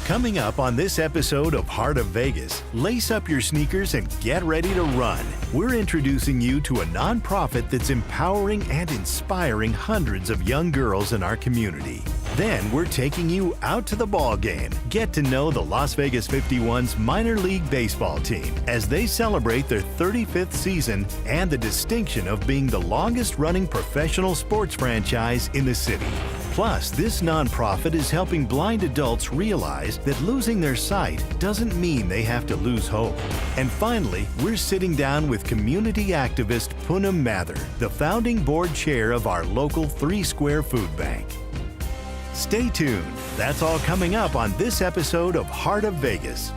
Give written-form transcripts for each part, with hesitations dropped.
Coming up on this episode of Heart of Vegas, lace up your sneakers and get ready to run. We're introducing you to a nonprofit that's empowering and inspiring hundreds of young girls in our community. Then we're taking you out to the ball game. Get to know the Las Vegas 51's minor league baseball team as they celebrate their 35th season and the distinction of being the longest running professional sports franchise in the city. Plus, this nonprofit is helping blind adults realize that losing their sight doesn't mean they have to lose hope. And finally, we're sitting down with community activist Poonam Mather, the founding board chair of our local 3 Square Food Bank. Stay tuned. That's all coming up on this episode of Heart of Vegas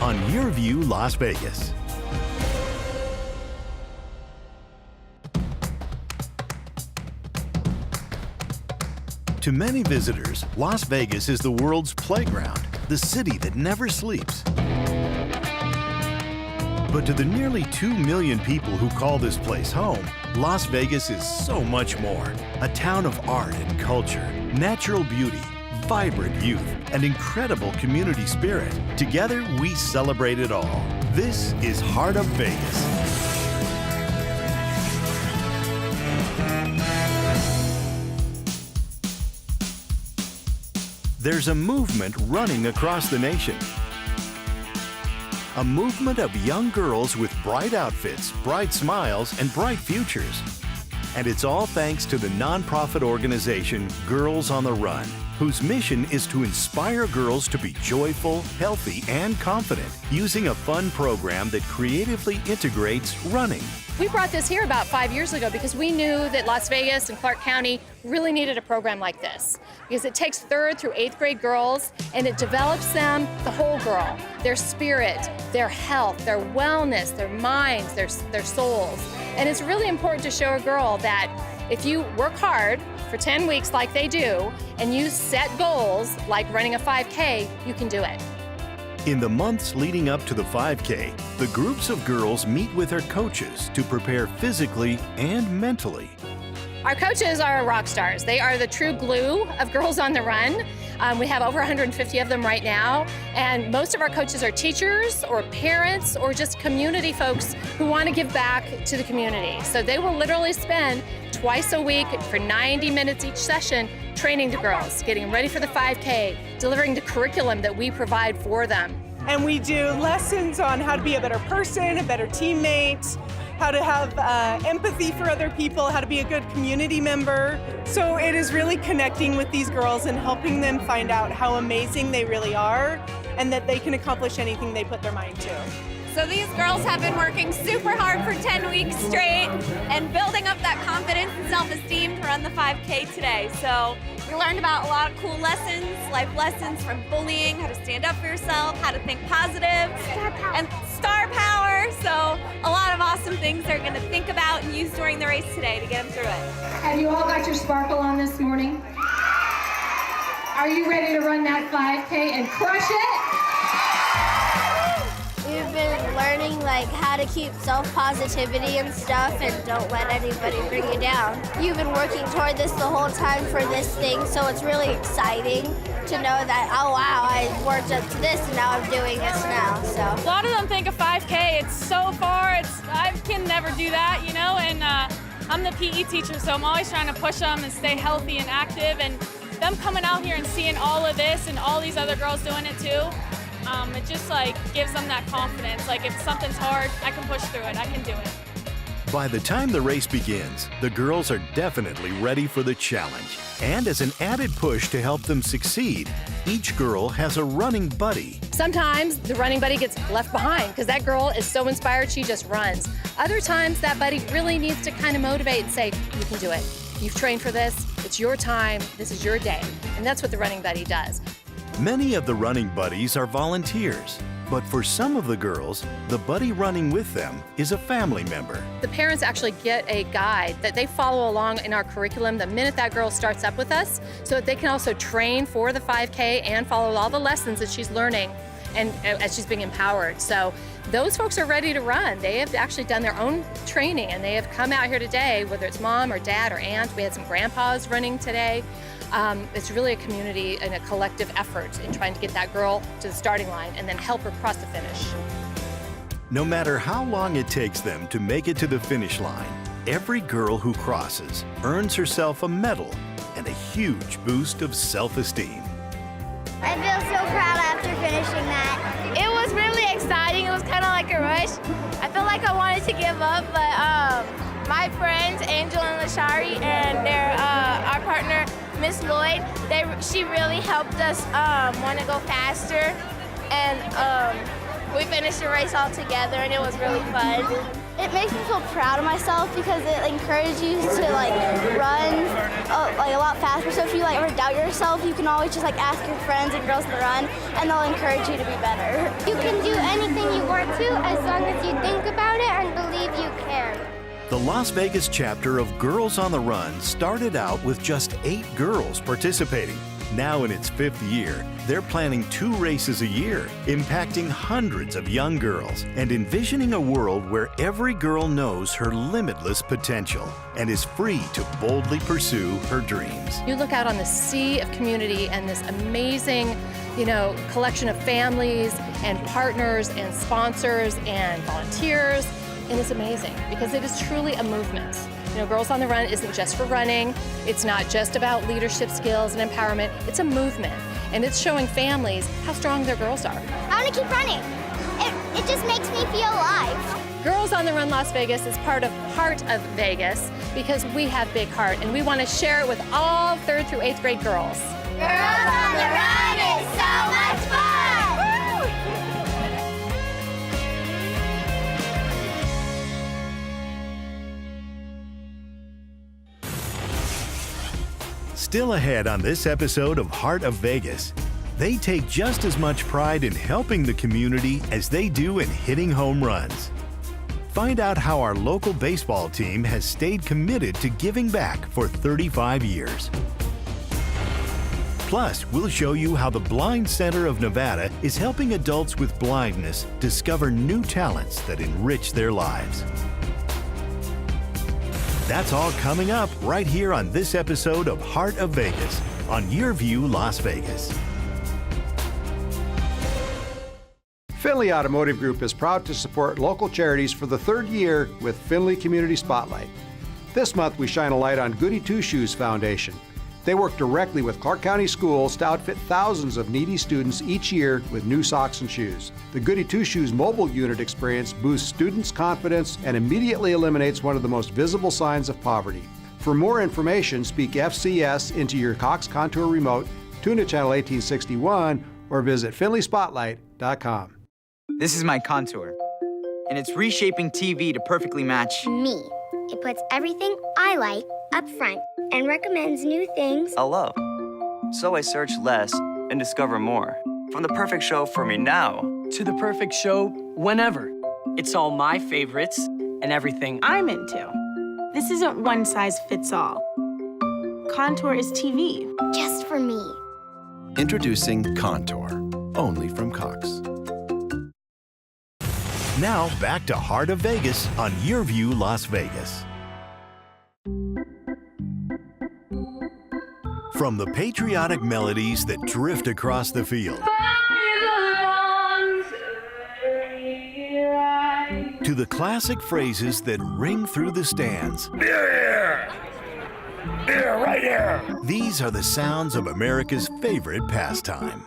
on Your View Las Vegas. To many visitors, Las Vegas is the world's playground, the city that never sleeps. But to the nearly 2 million people who call this place home, Las Vegas is so much more. A town of art and culture, natural beauty, vibrant youth, and incredible community spirit. Together, we celebrate it all. This is Heart of Vegas. There's a movement running across the nation. A movement of young girls with bright outfits, bright smiles, and bright futures. And it's all thanks to the nonprofit organization Girls on the Run, whose mission is to inspire girls to be joyful, healthy, and confident using a fun program that creatively integrates running. We brought this here about 5 years ago because we knew that Las Vegas and Clark County really needed a program like this because it takes 3rd through 8th grade girls and it develops them, the whole girl, their spirit, their health, their wellness, their minds, their souls. And it's really important to show a girl that if you work hard for 10 weeks like they do and you set goals like running a 5K, you can do it. In the months leading up to the 5K, the groups of girls meet with their coaches to prepare physically and mentally. Our coaches are rock stars. They are the true glue of Girls on the Run. We have over 150 of them right now, and most of our coaches are teachers or parents or just community folks who want to give back to the community. So they will literally spend twice a week for 90 minutes each session training the girls, getting ready for the 5K, delivering the curriculum that we provide for them. And we do lessons on how to be a better person, a better teammate, how to have empathy for other people, how to be a good community member. So it is really connecting with these girls and helping them find out how amazing they really are and that they can accomplish anything they put their mind to. So these girls have been working super hard for 10 weeks straight and building up that confidence and self-esteem to run the 5K today. So we learned about a lot of cool lessons, life lessons from bullying, how to stand up for yourself, how to think positive, and star power. So a lot of awesome things they're going to think about and use during the race today to get them through it. Have you all got your sparkle on this morning? Are you ready to run that 5K and crush it? We've been learning how to keep self-positivity and stuff and don't let anybody bring you down. You've been working toward this the whole time for this thing, so it's really exciting to know that, oh wow, I worked up to this and now I'm doing this now. So a lot of them think a 5K, it's so far, I can never do that, you know, and I'm the PE teacher, so I'm always trying to push them and stay healthy and active, and them coming out here and seeing all of this and all these other girls doing it too, it just gives them that confidence. If something's hard, I can push through it. I can do it. By the time the race begins, the girls are definitely ready for the challenge. And as an added push to help them succeed, each girl has a running buddy. Sometimes the running buddy gets left behind because that girl is so inspired she just runs. Other times that buddy really needs to kind of motivate and say, you can do it. You've trained for this. It's your time. This is your day. And that's what the running buddy does. Many of the running buddies are volunteers, but for some of the girls, the buddy running with them is a family member. The parents actually get a guide that they follow along in our curriculum the minute that girl starts up with us so that they can also train for the 5K and follow all the lessons that she's learning and as she's being empowered. So those folks are ready to run. They have actually done their own training and they have come out here today, whether it's mom or dad or aunt. We had some grandpas running today. It's really a community and a collective effort in trying to get that girl to the starting line and then help her cross the finish. No matter how long it takes them to make it to the finish line, every girl who crosses earns herself a medal and a huge boost of self-esteem. I feel so proud after finishing that. It was really exciting. It was kind of like a rush. I felt like I wanted to give up, but my friends, Angel and Lashari, and our partner, Miss Lloyd, she really helped us want to go faster. And we finished the race all together, and it was really fun. It makes me feel proud of myself because it encourages you to run a lot faster. So if you ever doubt yourself, you can always just ask your friends and girls to run, and they'll encourage you to be better. You can do anything you want to as long as you think about it and believe you can. The Las Vegas chapter of Girls on the Run started out with just 8 girls participating. Now in its 5th year, they're planning 2 races a year, impacting hundreds of young girls and envisioning a world where every girl knows her limitless potential and is free to boldly pursue her dreams. You look out on the sea of community and this amazing, collection of families and partners and sponsors and volunteers, and it's amazing because it is truly a movement. Girls on the Run isn't just for running. It's not just about leadership skills and empowerment. It's a movement, and it's showing families how strong their girls are. I want to keep running. It just makes me feel alive. Girls on the Run Las Vegas is part of Heart of Vegas because we have big heart, and we want to share it with all 3rd through 8th grade girls. Girls on the Run is so much fun! Still ahead on this episode of Heart of Vegas, they take just as much pride in helping the community as they do in hitting home runs. Find out how our local baseball team has stayed committed to giving back for 35 years. Plus, we'll show you how the Blind Center of Nevada is helping adults with blindness discover new talents that enrich their lives. That's all coming up right here on this episode of Heart of Vegas on Your View Las Vegas. Findlay Automotive Group is proud to support local charities for the 3rd year with Findlay Community Spotlight. This month we shine a light on Goody Two Shoes Foundation. They work directly with Clark County schools to outfit thousands of needy students each year with new socks and shoes. The Goody Two Shoes mobile unit experience boosts students' confidence and immediately eliminates one of the most visible signs of poverty. For more information, speak FCS into your Cox Contour remote, tune to channel 1861, or visit FindlaySpotlight.com. This is my Contour, and it's reshaping TV to perfectly match me. It puts everything I like up front and recommends new things. I love. So I search less and discover more. From the perfect show for me now to the perfect show whenever. It's all my favorites and everything I'm into. This isn't one size fits all. Contour is TV. Just for me. Introducing Contour, only from Cox. Now back to Heart of Vegas on Your View Las Vegas. From the patriotic melodies that drift across the field to the classic phrases that ring through the stands. Here! Here, right here! These are the sounds of America's favorite pastime.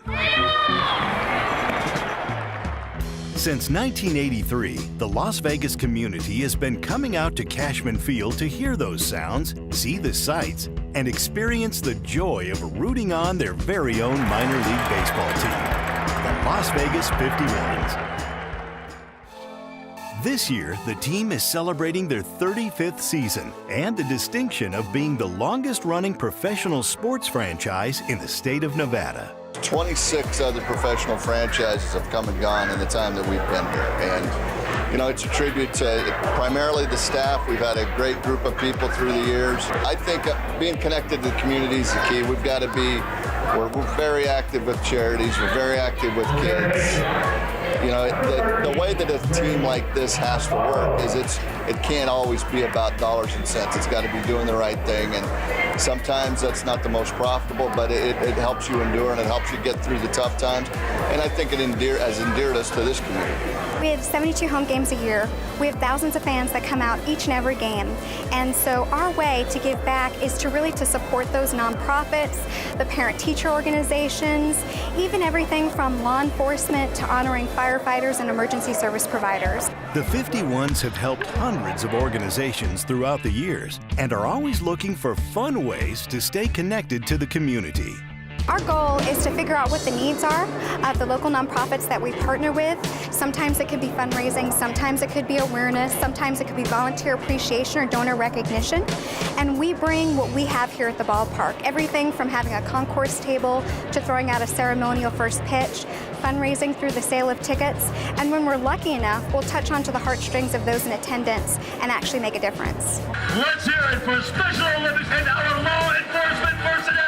Since 1983, the Las Vegas community has been coming out to Cashman Field to hear those sounds, see the sights, and experience the joy of rooting on their very own minor league baseball team, the Las Vegas 51s. This year, the team is celebrating their 35th season and the distinction of being the longest-running professional sports franchise in the state of Nevada. 26 other professional franchises have come and gone in the time that we've been here. And, it's a tribute to primarily the staff. We've had a great group of people through the years. I think being connected to the community is the key. We've got to be, we're very active with charities. We're very active with kids. The way that a team like this has to work is it can't always be about dollars and cents. It's got to be doing the right thing. And Sometimes that's not the most profitable, but it helps you endure and it helps you get through the tough times. And I think it has endeared us to this community. We have 72 home games a year. We have thousands of fans that come out each and every game. And so our way to give back is to really to support those nonprofits, the parent-teacher organizations, even everything from law enforcement to honoring firefighters and emergency service providers. The 51s have helped hundreds of organizations throughout the years and are always looking for fun ways to stay connected to the community. Our goal is to figure out what the needs are of the local nonprofits that we partner with. Sometimes it could be fundraising, sometimes it could be awareness, sometimes it could be volunteer appreciation or donor recognition. And we bring what we have here at the ballpark, everything from having a concourse table to throwing out a ceremonial first pitch, fundraising through the sale of tickets, and when we're lucky enough, we'll touch onto the heartstrings of those in attendance and actually make a difference. Let's hear it for Special Olympics and our law enforcement personnel.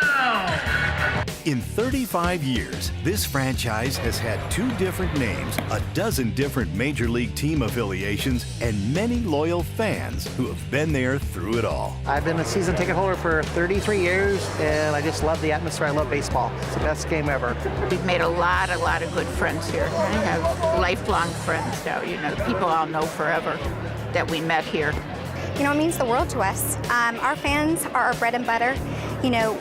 In 35 years, this franchise has had 2 different names, a dozen different Major League team affiliations, and many loyal fans who have been there through it all. I've been a season ticket holder for 33 years, and I just love the atmosphere. I love baseball. It's the best game ever. We've made a lot of good friends here. I have lifelong friends now, people I'll know forever that we met here. It means the world to us. Our fans are our bread and butter.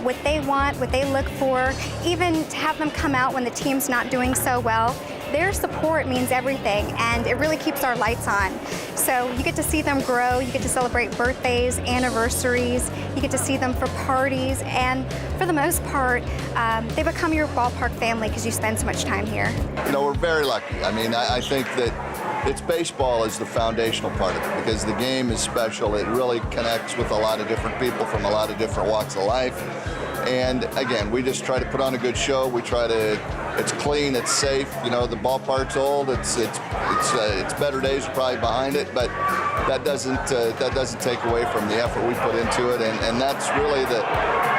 What they want, what they look for, even to have them come out when the team's not doing so well, their support means everything, and it really keeps our lights on. So you get to see them grow, you get to celebrate birthdays, anniversaries, you get to see them for parties, and for the most part, they become your ballpark family because you spend so much time here. We're very lucky. I think that it's baseball is the foundational part of it because the game is special. It really connects with a lot of different people from a lot of different walks of life. And again, we just try to put on a good show. It's clean, it's safe. The ballpark's old. It's better days are probably behind it, but that doesn't take away from the effort we put into it. And that's really the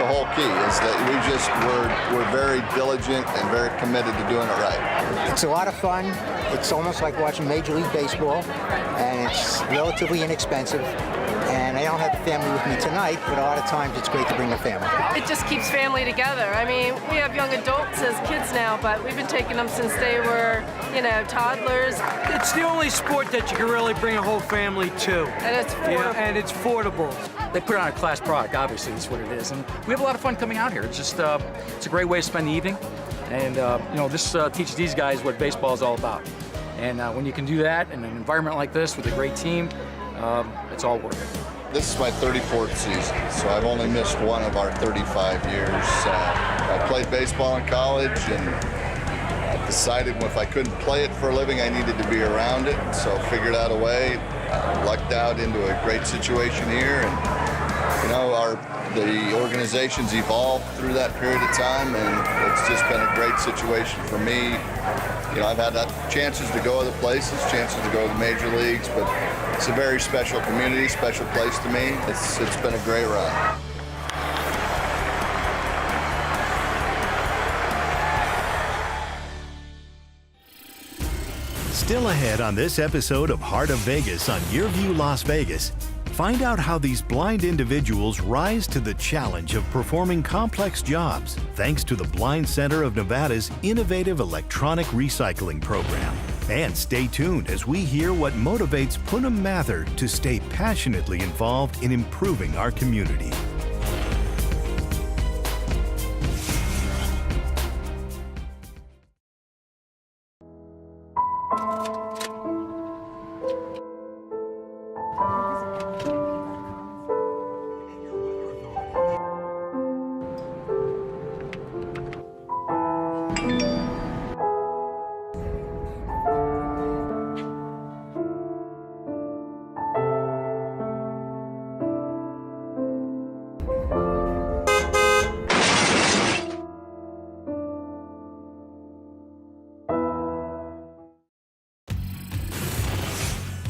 whole key is that we're very diligent and very committed to doing it right. It's a lot of fun. It's almost like watching Major League Baseball, and it's relatively inexpensive. And I don't have the family with me tonight, but a lot of times it's great to bring the family. It just keeps family together. We have young adults as kids now, but we've been taking them since they were, toddlers. It's the only sport that you can really bring a whole family to. And it's affordable. Yeah, and it's affordable. They put on a class product, obviously, that's what it is. And we have a lot of fun coming out here. It's just, it's a great way to spend the evening. And, this teaches these guys what baseball is all about. And when you can do that in an environment like this with a great team, it's all worth it. This is my 34th season, so I've only missed one of our 35 years. I played baseball in college, and I decided if I couldn't play it for a living, I needed to be around it. So figured out a way, lucked out into a great situation here, and the organization's evolved through that period of time, and it's just been a great situation for me. I've had chances to go other places, chances to go to the major leagues, but it's a very special community, special place to me. It's been a great run. Still ahead on this episode of Heart of Vegas on Your View Las Vegas, find out how these blind individuals rise to the challenge of performing complex jobs thanks to the Blind Center of Nevada's innovative electronic recycling program. And stay tuned as we hear what motivates Poonam Mathur to stay passionately involved in improving our community.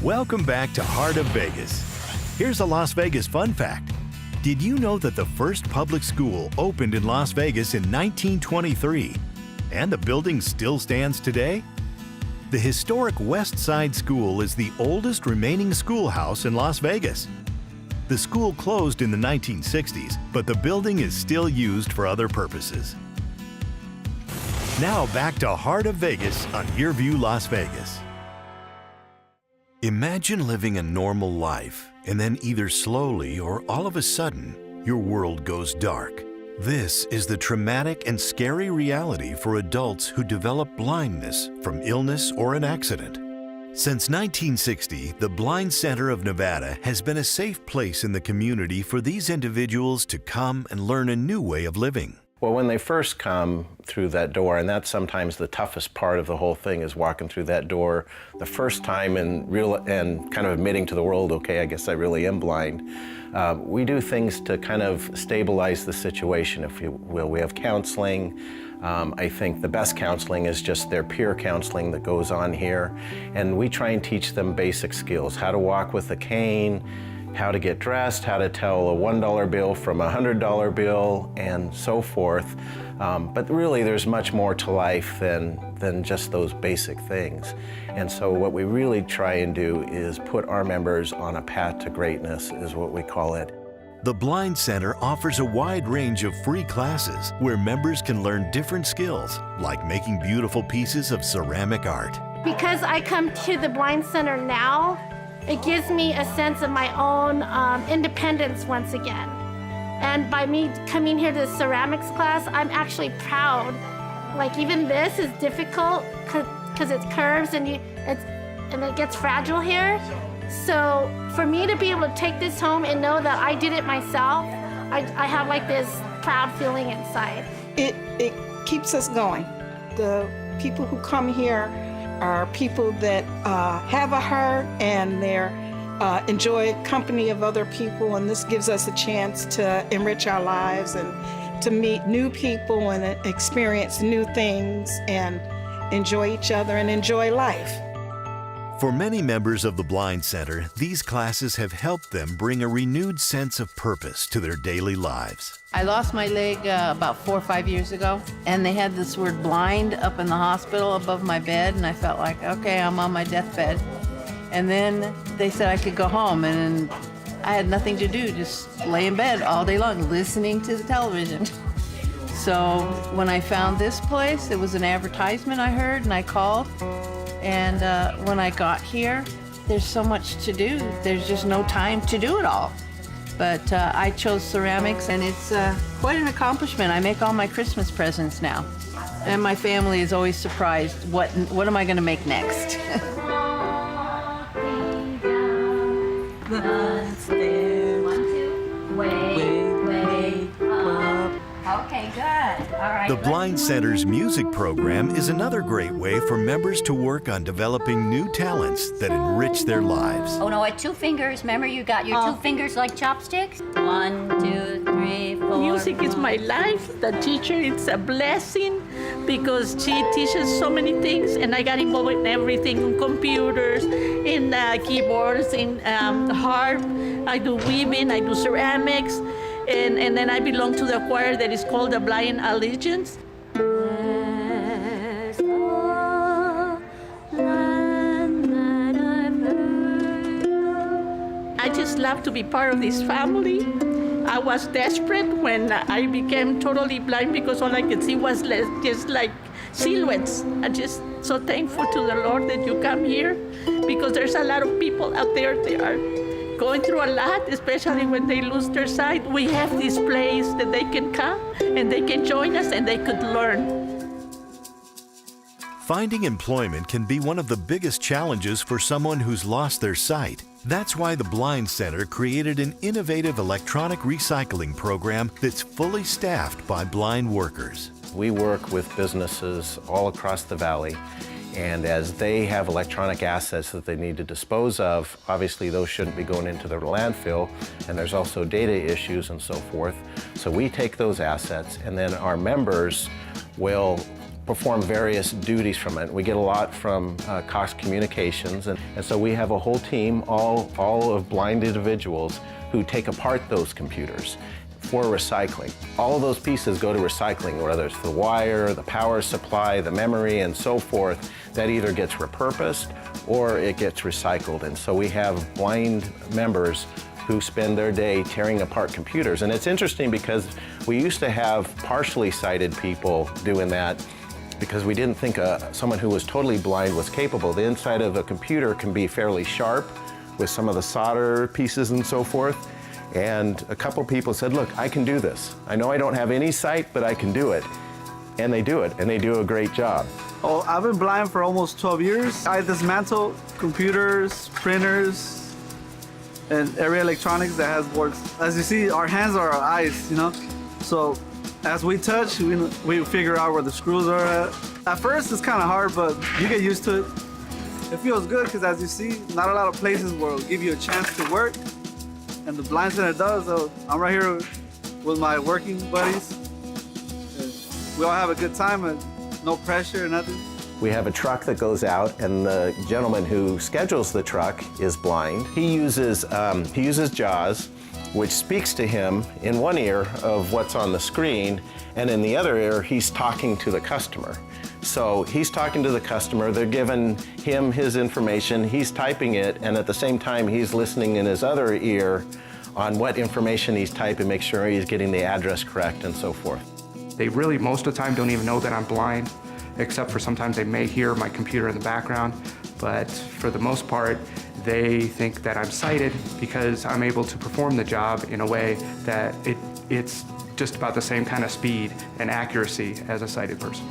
Welcome back to Heart of Vegas. Here's a Las Vegas fun fact. Did you know that the first public school opened in Las Vegas in 1923, and the building still stands today? The historic West Side School is the oldest remaining schoolhouse in Las Vegas. The school closed in the 1960s, but the building is still used for other purposes. Now back to Heart of Vegas on YurView Las Vegas. Imagine living a normal life, and then either slowly or all of a sudden, your world goes dark. This is the traumatic and scary reality for adults who develop blindness from illness or an accident. Since 1960, the Blind Center of Nevada has been a safe place in the community for these individuals to come and learn a new way of living. Well, when they first come through that door, and that's sometimes the toughest part of the whole thing, is walking through that door the first time and kind of admitting to the world, okay, I guess I really am blind. We do things to kind of stabilize the situation, if you will. We have counseling. I think the best counseling is just their peer counseling that goes on here. And we try and teach them basic skills, how to walk with a cane, how to get dressed, how to tell a $1 bill from a $100 bill, and so forth. But really, there's much more to life than just those basic things. And so what we really try and do is put our members on a path to greatness, is what we call it. The Blind Center offers a wide range of free classes where members can learn different skills, like making beautiful pieces of ceramic art. Because I come to the Blind Center now, it gives me a sense of my own independence once again. And by me coming here to the ceramics class, I'm actually proud. Like, even this is difficult because it's curves and it gets fragile here. So for me to be able to take this home and know that I did it myself, I have like this proud feeling inside. It keeps us going. The people who come here are people that have a heart and they're enjoy company of other people, and this gives us a chance to enrich our lives and to meet new people and experience new things and enjoy each other and enjoy life. For many members of the Blind Center, these classes have helped them bring a renewed sense of purpose to their daily lives. I lost my leg about 4 or 5 years ago, and they had this word blind up in the hospital above my bed, and I felt like, okay, I'm on my deathbed. And then they said I could go home, and I had nothing to do, just lay in bed all day long, listening to the television. So when I found this place, it was an advertisement I heard, and I called. And when I got here, there's so much to do. There's just no time to do it all. But I chose ceramics, and it's quite an accomplishment. I make all my Christmas presents now. And my family is always surprised, what am I going to make next? Okay, good. All right. The Blind Center's music program is another great way for members to work on developing new talents that enrich their lives. Oh no, at 2 fingers. Remember, you got your 2 fingers like chopsticks? 1, 2, 3, 4. Music is my life. The teacher, it's a blessing because she teaches so many things, and I got involved in everything, in computers, in keyboards, in harp. I do weaving, I do ceramics. And then I belong to the choir that is called the Blind Allegiance. I just love to be part of this family. I was desperate when I became totally blind because all I could see was just like silhouettes. I'm just so thankful to the Lord that you come here because there's a lot of people out there that are going through a lot, especially when they lose their sight. We have this place that they can come and they can join us and they could learn. Finding employment can be one of the biggest challenges for someone who's lost their sight. That's why the Blind Center created an innovative electronic recycling program that's fully staffed by blind workers. We work with businesses all across the valley, and as they have electronic assets that they need to dispose of, obviously those shouldn't be going into the landfill, and there's also data issues and so forth. So we take those assets, and then our members will perform various duties from it. We get a lot from Cox Communications, and so we have a whole team, all of blind individuals who take apart those computers for recycling. All of those pieces go to recycling, whether it's the wire, the power supply, the memory, and so forth. That either gets repurposed or it gets recycled. And so we have blind members who spend their day tearing apart computers. And it's interesting because we used to have partially sighted people doing that because we didn't think someone who was totally blind was capable. The inside of a computer can be fairly sharp with some of the solder pieces and so forth. And a couple people said, look, I can do this. I know I don't have any sight, but I can do it. And they do it, and they do a great job. Oh, I've been blind for almost 12 years. I dismantle computers, printers, and every electronics that has works. As you see, our hands are our eyes, you know? So as we touch, we figure out where the screws are at. At first, it's kind of hard, but you get used to it. It feels good because, as you see, not a lot of places will give you a chance to work, and the Blind Center does. So I'm right here with my working buddies. We all have a good time and no pressure or nothing. We have a truck that goes out, and the gentleman who schedules the truck is blind. He uses JAWS, which speaks to him in one ear of what's on the screen, and in the other ear, he's talking to the customer. So he's talking to the customer, they're giving him his information, he's typing it, and at the same time, he's listening in his other ear on what information he's typing, make sure he's getting the address correct and so forth. They really, most of the time, don't even know that I'm blind, except for sometimes they may hear my computer in the background. But for the most part, they think that I'm sighted because I'm able to perform the job in a way that it's just about the same kind of speed and accuracy as a sighted person.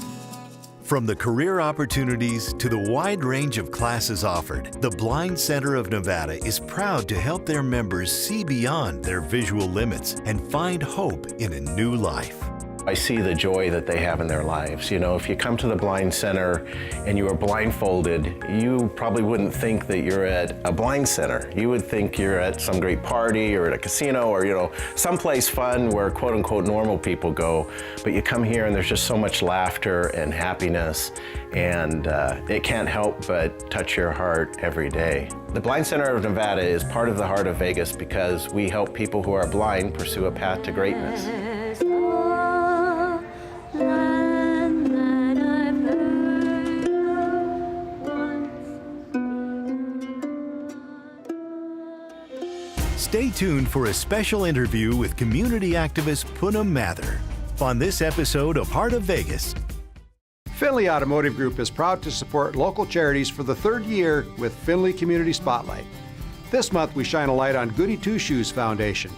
From the career opportunities to the wide range of classes offered, the Blind Center of Nevada is proud to help their members see beyond their visual limits and find hope in a new life. I see the joy that they have in their lives. You know, if you come to the Blind Center and you are blindfolded, you probably wouldn't think that you're at a blind center. You would think you're at some great party or at a casino or, you know, someplace fun where quote unquote normal people go. But you come here and there's just so much laughter and happiness, and it can't help but touch your heart every day. The Blind Center of Nevada is part of the Heart of Vegas because we help people who are blind pursue a path to greatness. Stay tuned for a special interview with community activist Poonam Mather on this episode of Heart of Vegas. Findlay Automotive Group is proud to support local charities for the third year with Findlay Community Spotlight. This month we shine a light on Goody Two Shoes Foundation.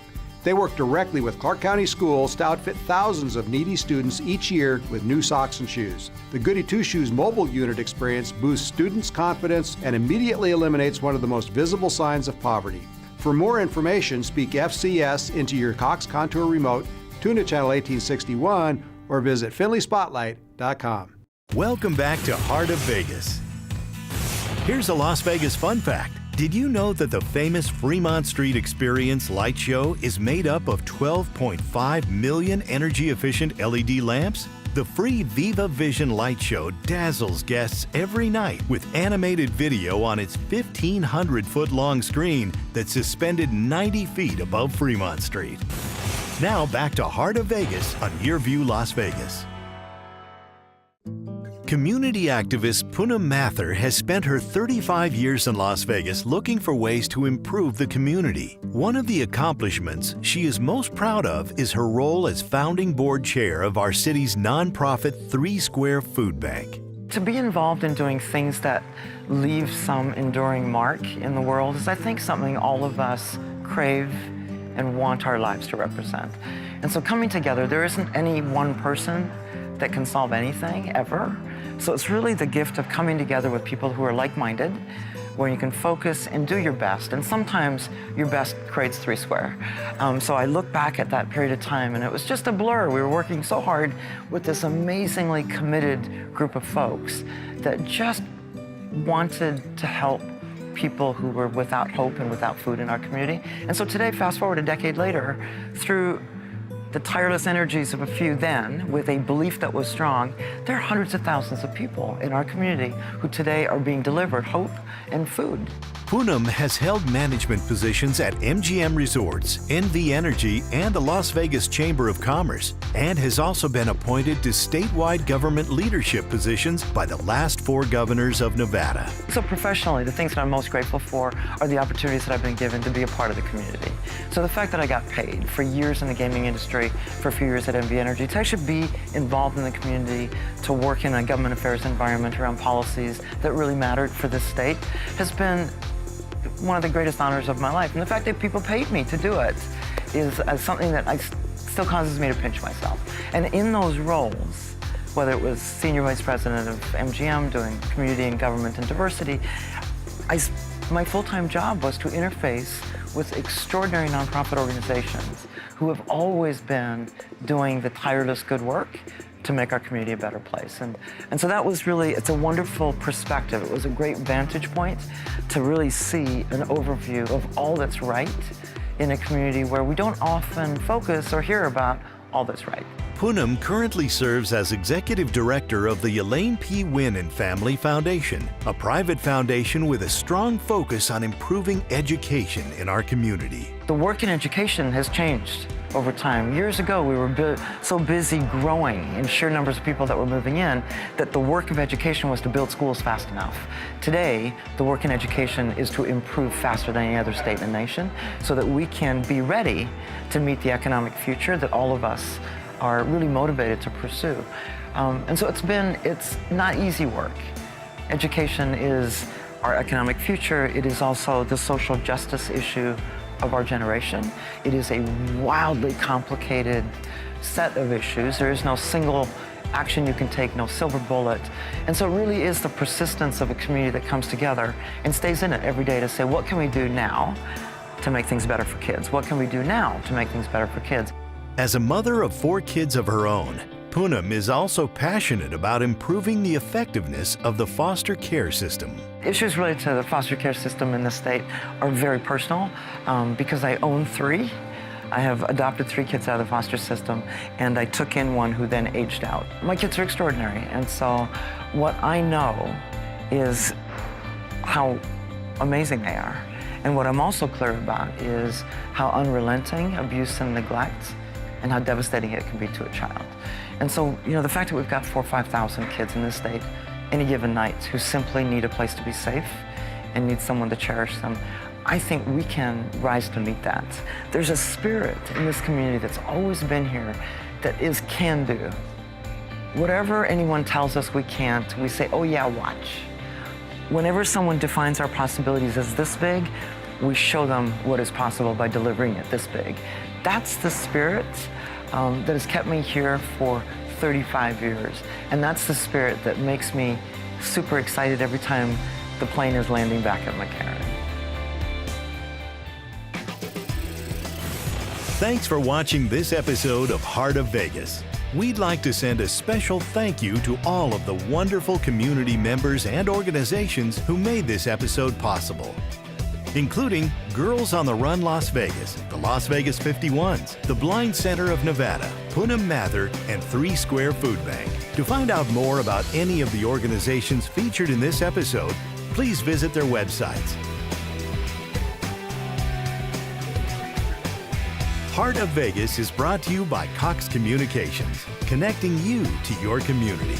They work directly with Clark County schools to outfit thousands of needy students each year with new socks and shoes. The Goody Two Shoes mobile unit experience boosts students' confidence and immediately eliminates one of the most visible signs of poverty. For more information, speak FCS into your Cox Contour remote, tune to channel 1861, or visit FindlaySpotlight.com. Welcome back to Heart of Vegas. Here's a Las Vegas fun fact. Did you know that the famous Fremont Street Experience light show is made up of 12.5 million energy-efficient LED lamps? The free Viva Vision light show dazzles guests every night with animated video on its 1,500-foot-long screen that's suspended 90 feet above Fremont Street. Now back to Heart of Vegas on YearView Las Vegas. Community activist Poonam Mather has spent her 35 years in Las Vegas looking for ways to improve the community. One of the accomplishments she is most proud of is her role as founding board chair of our city's nonprofit 3 Square Food Bank. To be involved in doing things that leave some enduring mark in the world is, I think, something all of us crave and want our lives to represent. And so coming together, there isn't any one person that can solve anything, ever. So it's really the gift of coming together with people who are like-minded, where you can focus and do your best. And sometimes your best creates 3 Square. So I look back at that period of time and it was just a blur. We were working so hard with this amazingly committed group of folks that just wanted to help people who were without hope and without food in our community. And so today, fast forward a decade later, through the tireless energies of a few then, with a belief that was strong, there are hundreds of thousands of people in our community who today are being delivered hope and food. Poonam has held management positions at MGM Resorts, NV Energy, and the Las Vegas Chamber of Commerce, and has also been appointed to statewide government leadership positions by the last 4 governors of Nevada. So professionally, the things that I'm most grateful for are the opportunities that I've been given to be a part of the community. So the fact that I got paid for years in the gaming industry, for a few years at NV Energy, to actually be involved in the community, to work in a government affairs environment around policies that really mattered for this state, has been one of the greatest honors of my life. And the fact that people paid me to do it is something that still causes me to pinch myself. And in those roles, whether it was Senior Vice President of MGM, doing community and government and diversity, my full-time job was to interface with extraordinary nonprofit organizations who have always been doing the tireless good work to make our community a better place. And so that was really, it's a wonderful perspective. It was a great vantage point to really see an overview of all that's right in a community where we don't often focus or hear about all that's right. Poonam currently serves as Executive Director of the Elaine P. Wynn and Family Foundation, a private foundation with a strong focus on improving education in our community. The work in education has changed over time. Years ago, we were so busy growing in sheer numbers of people that were moving in that the work of education was to build schools fast enough. Today, the work in education is to improve faster than any other state in the nation so that we can be ready to meet the economic future that all of us are really motivated to pursue. And so it's not easy work. Education is our economic future. It is also the social justice issue of our generation. It is a wildly complicated set of issues. There is no single action you can take, no silver bullet. And so it really is the persistence of a community that comes together and stays in it every day to say, what can we do now to make things better for kids? What can we do now to make things better for kids? As a mother of 4 kids of her own, Poonam is also passionate about improving the effectiveness of the foster care system. Issues related to the foster care system in the state are very personal because I own 3. I have adopted 3 kids out of the foster system, and I took in one who then aged out. My kids are extraordinary, and so what I know is how amazing they are. And what I'm also clear about is how unrelenting abuse and neglect and how devastating it can be to a child. And so, the fact that we've got 4,000 or 5,000 kids in this state any given night who simply need a place to be safe and need someone to cherish them, I think we can rise to meet that. There's a spirit in this community that's always been here that is can-do. Whatever anyone tells us we can't, we say, oh yeah, watch. Whenever someone defines our possibilities as this big, we show them what is possible by delivering it this big. That's the spirit that has kept me here for 35 years. And that's the spirit that makes me super excited every time the plane is landing back at McCarran. Thanks for watching this episode of Heart of Vegas. We'd like to send a special thank you to all of the wonderful community members and organizations who made this episode possible, including Girls on the Run Las Vegas, the Las Vegas 51s, the Blind Center of Nevada, Poonam Mather, and 3 Square Food Bank. To find out more about any of the organizations featured in this episode, please visit their websites. Heart of Vegas is brought to you by Cox Communications, connecting you to your community.